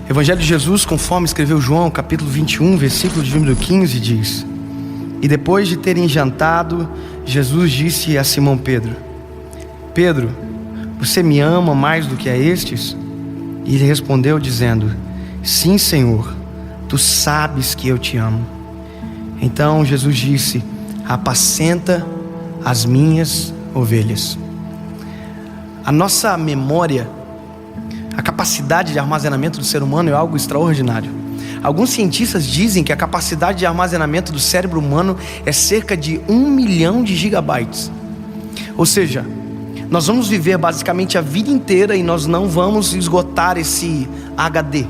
Evangelho de Jesus, conforme escreveu João, capítulo 21, versículo de número 15, diz: E depois de terem jantado, Jesus disse a Simão Pedro: Pedro, você me ama mais do que a estes? E ele respondeu dizendo: Sim, Senhor, tu sabes que eu te amo. Então Jesus disse: Apacenta as minhas ovelhas. A nossa memória, a capacidade de armazenamento do ser humano é algo extraordinário. Alguns cientistas dizem que a capacidade de armazenamento do cérebro humano é cerca de 1 milhão de gigabytes. Ou seja, nós vamos viver basicamente a vida inteira e nós não vamos esgotar esse HD,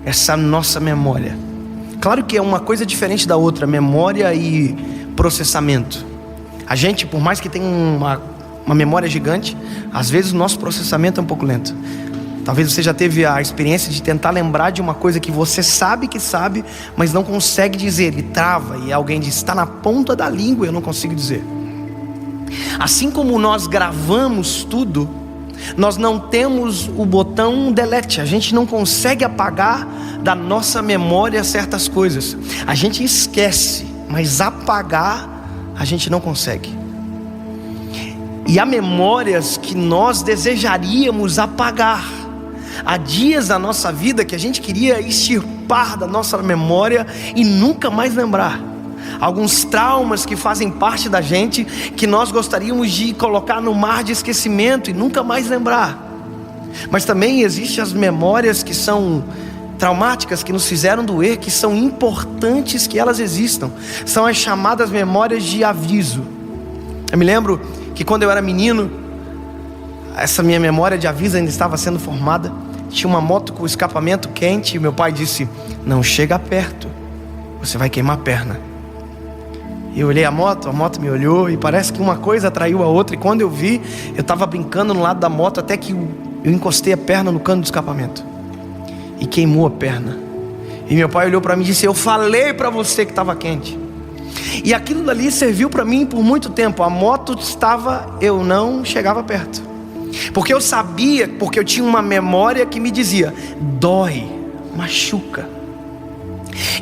essa nossa memória. Claro que é uma coisa diferente da outra, memória e processamento. A gente, por mais que tenha uma memória gigante, às vezes o nosso processamento é um pouco lento. Talvez você já teve a experiência de tentar lembrar de uma coisa que você sabe que sabe, mas não consegue dizer, ele trava, e alguém diz: está na ponta da língua, eu não consigo dizer. Assim como nós gravamos tudo, nós não temos o botão delete, a gente não consegue apagar da nossa memória certas coisas. A gente esquece, mas apagar a gente não consegue. E há memórias que nós desejaríamos apagar. Há dias da nossa vida que a gente queria extirpar da nossa memória e nunca mais lembrar. Alguns traumas que fazem parte da gente, que nós gostaríamos de colocar no mar de esquecimento e nunca mais lembrar. Mas também existem as memórias que são traumáticas, que nos fizeram doer, que são importantes que elas existam. São as chamadas memórias de aviso. Eu me lembro que quando eu era menino, essa minha memória de aviso ainda estava sendo formada. Tinha uma moto com escapamento quente e meu pai disse: não chega perto, você vai queimar a perna. Eu olhei a moto me olhou e parece que uma coisa atraiu a outra. E quando eu vi, eu estava brincando no lado da moto até que eu encostei a perna no cano do escapamento e queimou a perna. E meu pai olhou para mim e disse: eu falei para você que estava quente. E aquilo dali serviu para mim por muito tempo. A moto estava, eu não chegava perto, porque eu sabia, porque eu tinha uma memória que me dizia: dói, machuca.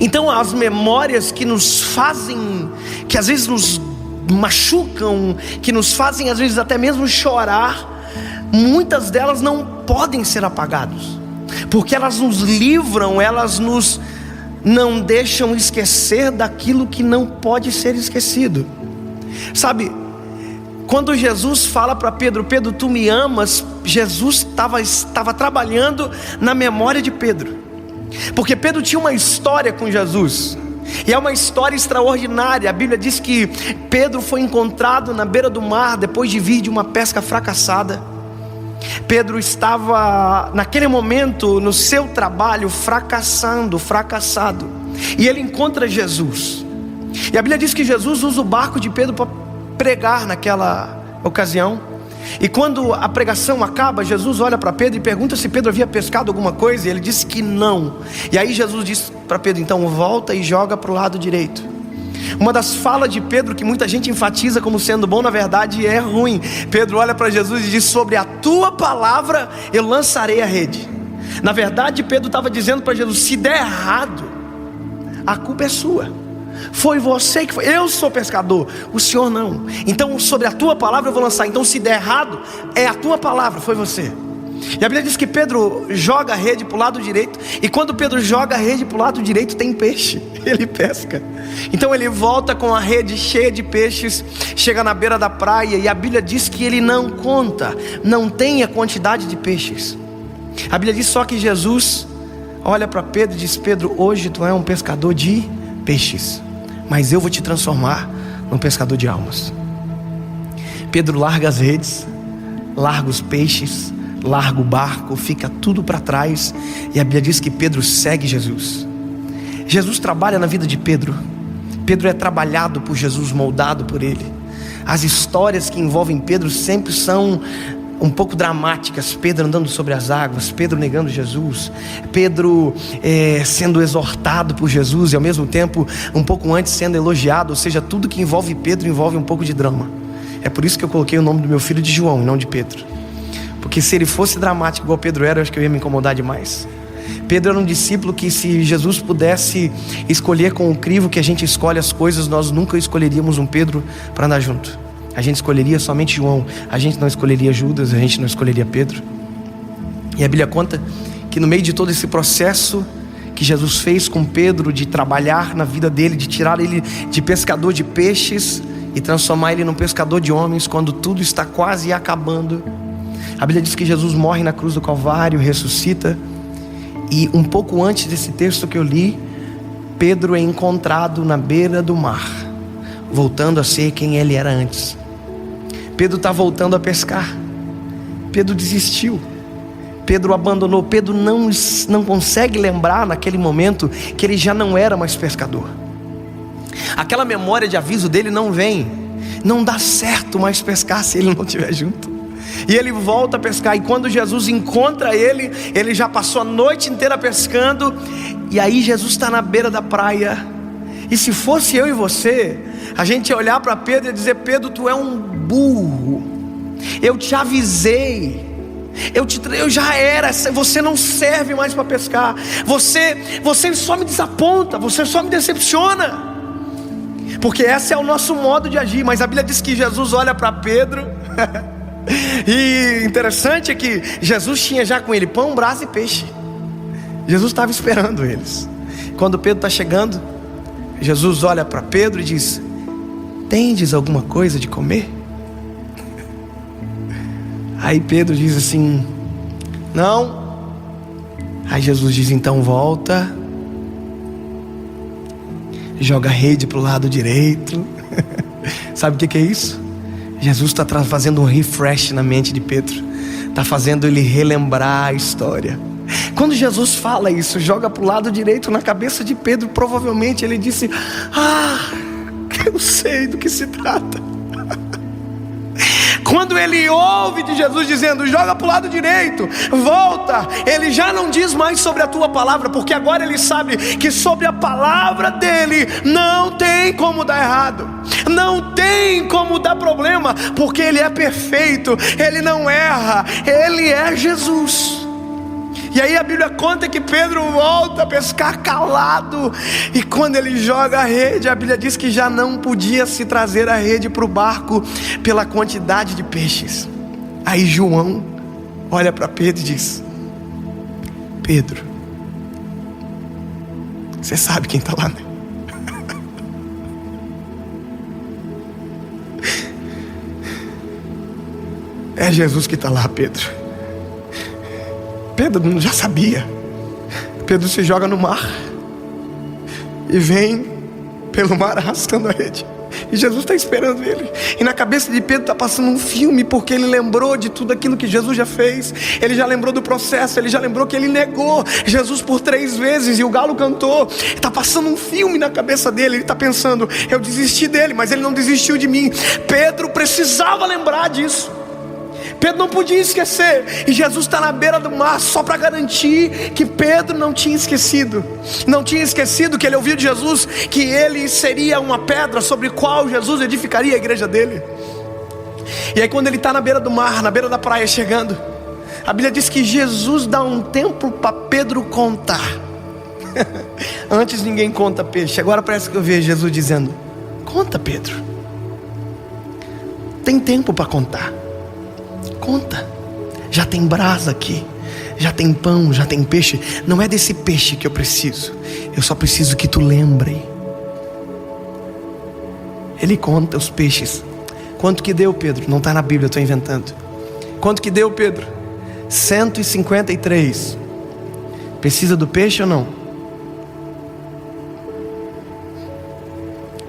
Então as memórias que nos fazem, que às vezes nos machucam, que nos fazem às vezes até mesmo chorar, muitas delas não podem ser apagadas, porque elas nos livram, elas nos não deixam esquecer daquilo que não pode ser esquecido. Sabe, quando Jesus fala para Pedro: Pedro, tu me amas, Jesus estava trabalhando na memória de Pedro, porque Pedro tinha uma história com Jesus, e é uma história extraordinária. A Bíblia diz que Pedro foi encontrado na beira do mar, depois de vir de uma pesca fracassada. Pedro estava naquele momento no seu trabalho fracassado, e ele encontra Jesus, e a Bíblia diz que Jesus usa o barco de Pedro para pregar naquela ocasião. E quando a pregação acaba, Jesus olha para Pedro e pergunta se Pedro havia pescado alguma coisa, e ele disse que não. E aí Jesus disse para Pedro: então volta e joga para o lado direito. Uma das falas de Pedro que muita gente enfatiza como sendo bom, na verdade é ruim. Pedro olha para Jesus e diz: sobre a tua palavra eu lançarei a rede. Na verdade Pedro estava dizendo para Jesus: se der errado, a culpa é sua. Foi você que foi, eu sou pescador, o senhor não. Então sobre a tua palavra eu vou lançar. Então se der errado, é a tua palavra, foi você. E a Bíblia diz que Pedro joga a rede para o lado direito, e quando Pedro joga a rede para o lado direito tem peixe, ele pesca. Então ele volta com a rede cheia de peixes, chega na beira da praia, e a Bíblia diz que ele não conta, não tem a quantidade de peixes. A Bíblia diz só que Jesus olha para Pedro e diz: Pedro, hoje tu é um pescador de peixes, mas eu vou te transformar num pescador de almas. Pedro larga as redes, larga os peixes, larga o barco, fica tudo para trás, e a Bíblia diz que Pedro segue Jesus. Jesus trabalha na vida de Pedro. Pedro é trabalhado por Jesus, moldado por Ele. As histórias que envolvem Pedro sempre são um pouco dramáticas. Pedro andando sobre as águas, Pedro negando Jesus, Pedro sendo exortado por Jesus e ao mesmo tempo um pouco antes sendo elogiado. Ou seja, tudo que envolve Pedro envolve um pouco de drama. É por isso que eu coloquei o nome do meu filho de João e não de Pedro, Porque se ele fosse dramático igual Pedro era, eu acho que eu ia me incomodar demais. Pedro era um discípulo que, se Jesus pudesse escolher com o crivo que a gente escolhe as coisas, nós nunca escolheríamos um Pedro para andar junto. A gente escolheria somente João. A gente não escolheria Judas, a gente não escolheria Pedro. E a Bíblia conta que no meio de todo esse processo que Jesus fez com Pedro, de trabalhar na vida dele, de tirar ele de pescador de peixes e transformar ele num pescador de homens, quando tudo está quase acabando, a Bíblia diz que Jesus morre na cruz do Calvário, ressuscita. E um pouco antes desse texto que eu li, Pedro é encontrado na beira do mar, voltando a ser quem ele era antes. Pedro está voltando a pescar. Pedro desistiu. Pedro abandonou. Pedro não consegue lembrar naquele momento que ele já não era mais pescador. Aquela memória de aviso dele não vem. Não dá certo mais pescar se ele não estiver junto. E ele volta a pescar. E quando Jesus encontra ele, ele já passou a noite inteira pescando. E aí Jesus está na beira da praia. E se fosse eu e você, a gente ia olhar para Pedro e dizer: Pedro, tu é um burro. Eu te avisei. Eu já era. Você não serve mais para pescar. Você só me desaponta. Você só me decepciona. Porque esse é o nosso modo de agir. Mas a Bíblia diz que Jesus olha para Pedro. E interessante é que Jesus tinha já com ele pão, brasa e peixe. Jesus estava esperando eles. Quando Pedro está chegando, Jesus olha para Pedro e diz: tendes alguma coisa de comer? Aí Pedro diz assim: não. Aí Jesus diz: então volta, joga a rede para o lado direito. Sabe o que é isso? Jesus está fazendo um refresh na mente de Pedro. Está fazendo ele relembrar a história. Quando Jesus fala isso, joga para o lado direito, na cabeça de Pedro, provavelmente ele disse: eu sei do que se trata. Quando ele ouve de Jesus dizendo: joga para o lado direito, volta, ele já não diz mais sobre a tua palavra, porque agora ele sabe que sobre a palavra dele não tem como dar errado, não tem como dar problema, porque ele é perfeito, ele não erra, ele é Jesus. E aí a Bíblia conta que Pedro volta a pescar calado. E quando ele joga a rede, a Bíblia diz que já não podia se trazer a rede para o barco pela quantidade de peixes. Aí João olha para Pedro e diz: Pedro, você sabe quem está lá, né? É Jesus que está lá, Pedro. Pedro já sabia. Pedro se joga no mar e vem pelo mar arrastando a rede. E Jesus está esperando ele. E na cabeça de Pedro está passando um filme, porque ele lembrou de tudo aquilo que Jesus já fez. Ele já lembrou do processo. Ele já lembrou que ele negou Jesus por 3 vezes e o galo cantou. Está passando um filme na cabeça dele. Ele está pensando: eu desisti dele, mas ele não desistiu de mim. Pedro precisava lembrar disso. Pedro não podia esquecer. E Jesus está na beira do mar só para garantir que Pedro não tinha esquecido. Não tinha esquecido que ele ouviu de Jesus que ele seria uma pedra sobre a qual Jesus edificaria a igreja dele. E aí quando ele está na beira do mar, na beira da praia chegando, a Bíblia diz que Jesus dá um tempo para Pedro contar. Antes ninguém conta peixe. Agora parece que eu vejo Jesus dizendo: conta, Pedro. Tem tempo para contar. Conta, já tem brasa aqui, já tem pão, já tem peixe. Não é desse peixe que eu preciso, eu só preciso que tu lembre. Ele conta os peixes. Quanto que deu, Pedro? Não está na Bíblia, eu estou inventando. Quanto que deu, Pedro? 153. Precisa do peixe ou não?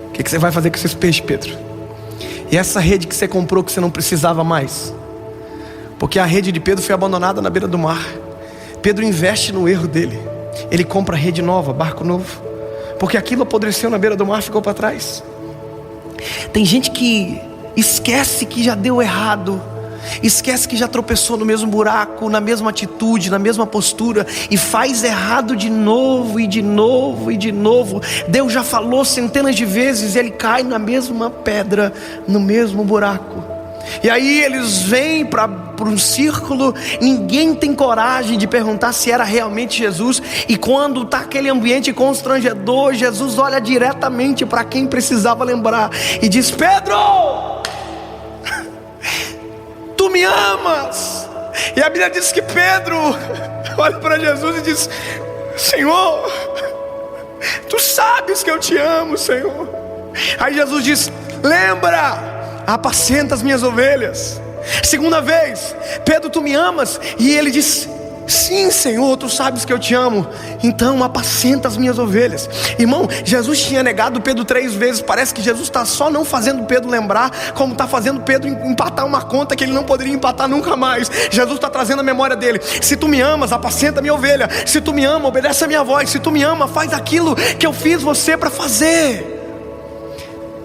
O que você vai fazer com esses peixes, Pedro? E essa rede que você comprou que você não precisava mais? Porque a rede de Pedro foi abandonada na beira do mar. Pedro investe no erro dele. Ele compra rede nova, barco novo, porque aquilo apodreceu na beira do mar, ficou para trás. Tem gente que esquece que já deu errado, esquece que já tropeçou no mesmo buraco, na mesma atitude, na mesma postura, e faz errado de novo e de novo e de novo. Deus já falou centenas de vezes e ele cai na mesma pedra, no mesmo buraco. E aí eles vêm para um círculo, ninguém tem coragem de perguntar se era realmente Jesus. E quando está aquele ambiente constrangedor, Jesus olha diretamente para quem precisava lembrar e diz: Pedro, tu me amas? E a Bíblia diz que Pedro olha para Jesus e diz: Senhor, tu sabes que eu te amo, Senhor. Aí Jesus diz: lembra, apacenta as minhas ovelhas. Segunda vez: Pedro, tu me amas? E ele diz: sim, Senhor, tu sabes que eu te amo, então apacenta as minhas ovelhas. Irmão, Jesus tinha negado Pedro 3 vezes. Parece que Jesus está só não fazendo Pedro lembrar, como está fazendo Pedro empatar uma conta que ele não poderia empatar nunca mais. Jesus está trazendo a memória dele: se tu me amas, apacenta a minha ovelha. Se tu me ama, obedece a minha voz. Se tu me ama, faz aquilo que eu fiz você para fazer.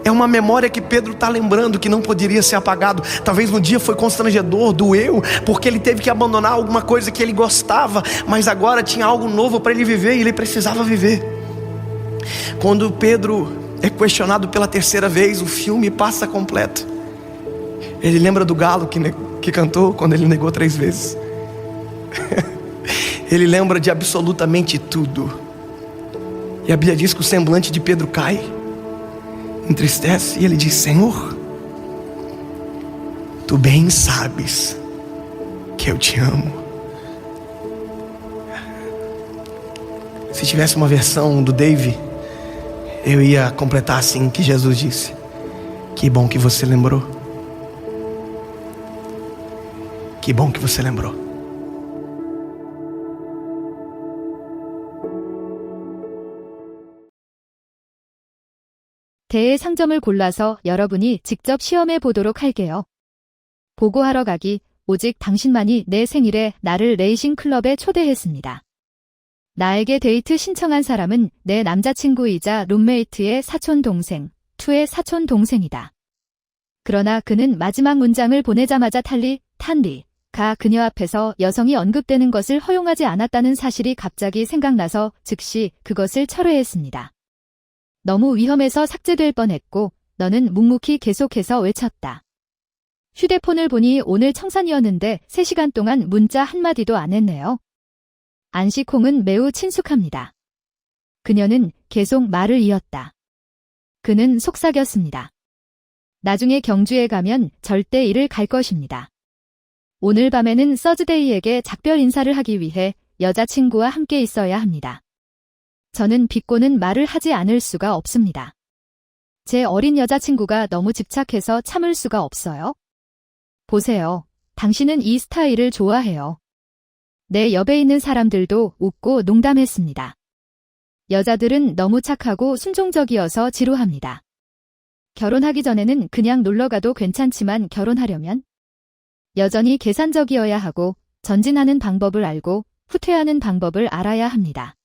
É uma memória que Pedro está lembrando, que não poderia ser apagado. Talvez no dia foi constrangedor, doeu, porque ele teve que abandonar alguma coisa que ele gostava, mas agora tinha algo novo para ele viver e ele precisava viver. Quando Pedro é questionado pela 3ª vez, o filme passa completo. Ele lembra do galo que cantou quando ele negou 3 vezes. Ele lembra de absolutamente tudo. E a Bíblia diz que o semblante de Pedro cai, entristece, e ele diz: Senhor, tu bem sabes que eu te amo. Se tivesse uma versão do Dave, eu ia completar assim, que Jesus disse: que bom que você lembrou. Que bom que você lembrou. 대의 상점을 골라서 여러분이 직접 시험해 보도록 할게요. 보고하러 가기, 오직 당신만이 내 생일에 나를 레이싱 클럽에 초대했습니다. 나에게 데이트 신청한 사람은 내 남자친구이자 룸메이트의 사촌동생, 투의 사촌동생이다. 그러나 그는 마지막 문장을 보내자마자 탄리가 그녀 앞에서 여성이 언급되는 것을 허용하지 않았다는 사실이 갑자기 생각나서 즉시 그것을 철회했습니다. 너무 위험해서 삭제될 뻔했고 너는 묵묵히 계속해서 외쳤다. 휴대폰을 보니 오늘 청산이었는데 3시간 동안 문자 한마디도 안 했네요. 안식홍은 매우 친숙합니다. 그녀는 계속 말을 이었다. 그는 속삭였습니다. 나중에 경주에 가면 절대 이를 갈 것입니다. 오늘 밤에는 서즈데이에게 작별 인사를 하기 위해 여자친구와 함께 있어야 합니다. 저는 비꼬는 말을 하지 않을 수가 없습니다. 제 어린 여자친구가 너무 집착해서 참을 수가 없어요. 보세요. 당신은 이 스타일을 좋아해요. 내 옆에 있는 사람들도 웃고 농담했습니다. 여자들은 너무 착하고 순종적이어서 지루합니다. 결혼하기 전에는 그냥 놀러가도 괜찮지만 결혼하려면 여전히 계산적이어야 하고 전진하는 방법을 알고 후퇴하는 방법을 알아야 합니다.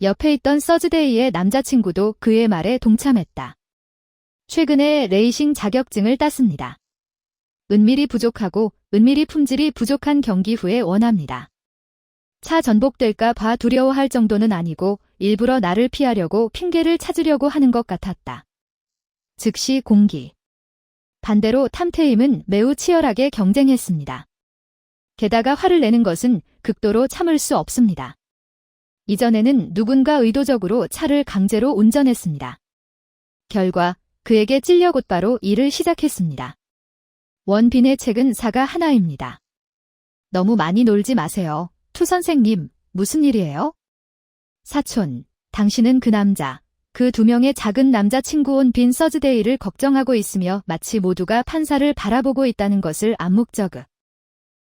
옆에 있던 서즈데이의 남자친구도 그의 말에 동참했다. 최근에 레이싱 자격증을 땄습니다. 은밀히 부족하고 은밀히 품질이 부족한 경기 후에 원합니다. 차 전복될까 봐 두려워할 정도는 아니고 일부러 나를 피하려고 핑계를 찾으려고 하는 것 같았다. 즉시 공기. 반대로 탐테임은 매우 치열하게 경쟁했습니다. 게다가 화를 내는 것은 극도로 참을 수 없습니다. 이전에는 누군가 의도적으로 차를 강제로 운전했습니다. 결과 그에게 찔려 곧바로 일을 시작했습니다. 원빈의 책은 사가 하나입니다. 너무 많이 놀지 마세요. 투 선생님, 무슨 일이에요? 사촌, 당신은 그 남자, 그 2명의 작은 남자친구 원빈 서즈데이를 걱정하고 있으며 마치 모두가 판사를 바라보고 있다는 것을 암묵적